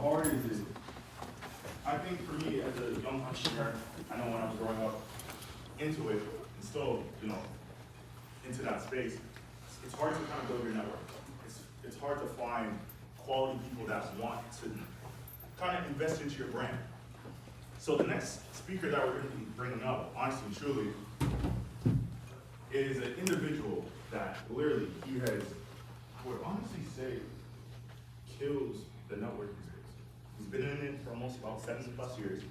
hard is it? I think for me, as a young entrepreneur, I know when I was growing up into it, and still, into that space, it's hard to kind of build your network. It's hard to find quality people that want to kind of invest into your brand. So the next speaker that we're going to be bringing up, honestly, truly, is an individual that literally he has, I would honestly say, kills the networking space. He's been in it for almost about 7+ years,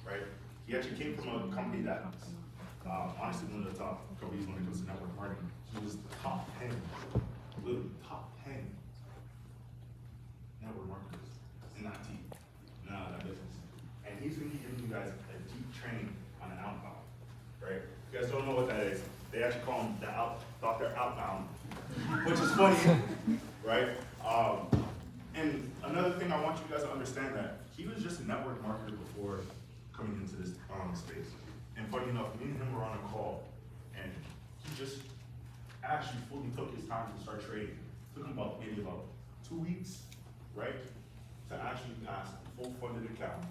right? He actually came from a company that's honestly one of the top companies when it comes to network marketing. He was top 10, literally top 10 network marketers in that team, that business. And he's going to be giving you guys a deep training on an outbound, right? If you guys don't know what that is, they actually call him Dr. Outbound, which is funny, right? And another thing I want you guys to understand that he was just a network marketer before coming into this space. And funny enough, me and him were on a call, and he just actually fully took his time to start trading. It took him maybe about 2 weeks, right, to actually pass a full funded account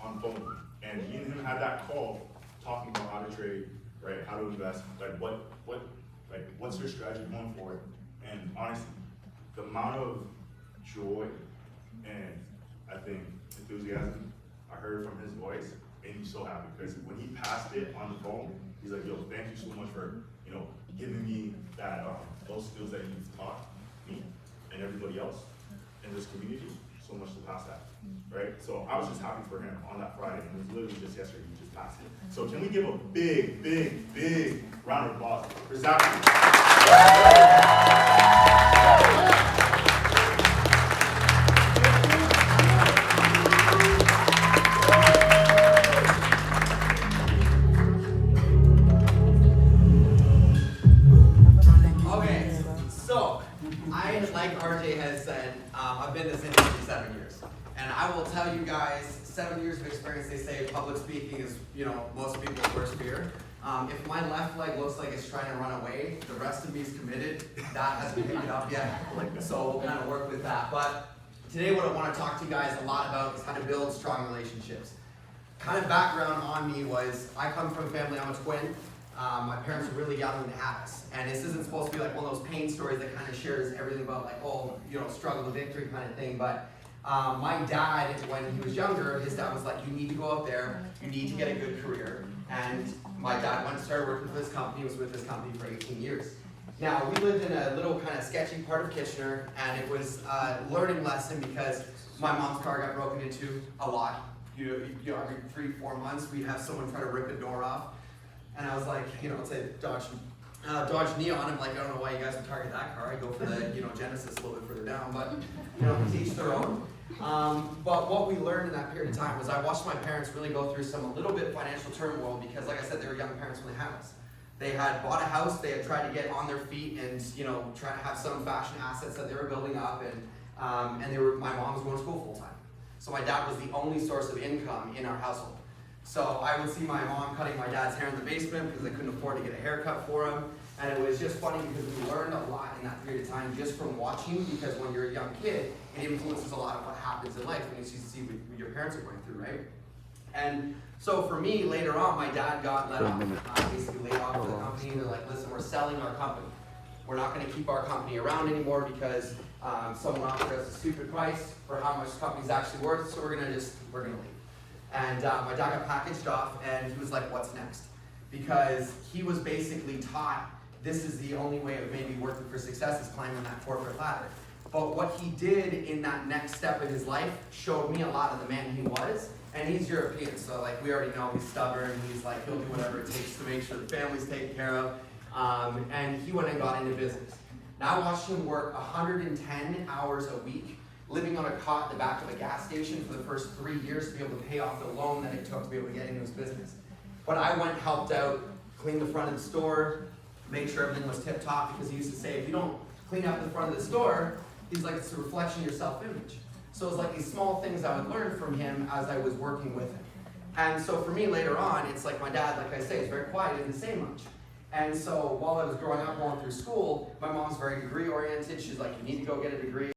on phone. And he and him had that call talking about how to trade, right, how to invest, like what's your strategy going forward. And honestly, the amount of joy and I think enthusiasm I heard from his voice made me so happy, because when he passed it on the phone, he's like, yo, thank you so much for giving me that those skills that you've taught me and everybody else in this community, so much to pass that, right? So I was just happy for him on that Friday, and it was literally just yesterday he just passed it. So can we give a big, big, big round of applause for Zachary? Like RJ has said, I've been in this industry 7 years. And I will tell you guys, 7 years of experience, they say public speaking is, most people's worst fear. If my left leg looks like it's trying to run away, the rest of me is committed. That hasn't picked it up yet. So we'll kind of work with that. But today what I want to talk to you guys a lot about is how to build strong relationships. Kind of background on me was, I come from a family, I'm a twin. My parents were really young when they had us. And this isn't supposed to be like one of those pain stories that kind of shares everything about struggle to victory kind of thing. But my dad, when he was younger, his dad was like, you need to go out there, you need to get a good career. And my dad went and started working for this company, was with this company for 18 years. Now, we lived in a little kind of sketchy part of Kitchener, and it was a learning lesson because my mom's car got broken into a lot. Every 3-4 months, we'd have someone try to rip a door off. And I was like, it's a Dodge Neon. I'm like, I don't know why you guys would target that car. I go for the, Genesis a little bit further down, but, to each their own. But what we learned in that period of time was I watched my parents really go through a little bit financial turmoil because, like I said, they were young parents when they had us. They had bought a house, they had tried to get on their feet and, try to have some fashion assets that they were building up, and my mom was going to school full time. So my dad was the only source of income in our household. So I would see my mom cutting my dad's hair in the basement because they couldn't afford to get a haircut for him. And it was just funny because we learned a lot in that period of time just from watching, because when you're a young kid, it influences a lot of what happens in life when you see what your parents are going through, right? And so for me, later on, my dad got let off, basically laid off of the company. They're like, listen, we're selling our company. We're not going to keep our company around anymore because someone offered us a stupid price for how much the company's actually worth, so we're going to leave. And my dad got packaged off, and he was like, what's next? Because he was basically taught this is the only way of maybe working for success is climbing that corporate ladder. But what he did in that next step of his life showed me a lot of the man he was. And he's European, so like we already know he's stubborn. He's like, he'll do whatever it takes to make sure the family's taken care of. And he went and got into business. Now I watched him work 110 hours a week, living on a cot in the back of a gas station for the first 3 years to be able to pay off the loan that it took to be able to get into his business. But I went, helped out, cleaned the front of the store, made sure everything was tip-top, because he used to say, if you don't clean up the front of the store, he's like, it's a reflection of your self-image. So it was like these small things I would learn from him as I was working with him. And so for me later on, it's like my dad, like I say, is very quiet, didn't say much. And so while I was growing up, going through school, my mom's very degree oriented. She's like, you need to go get a degree.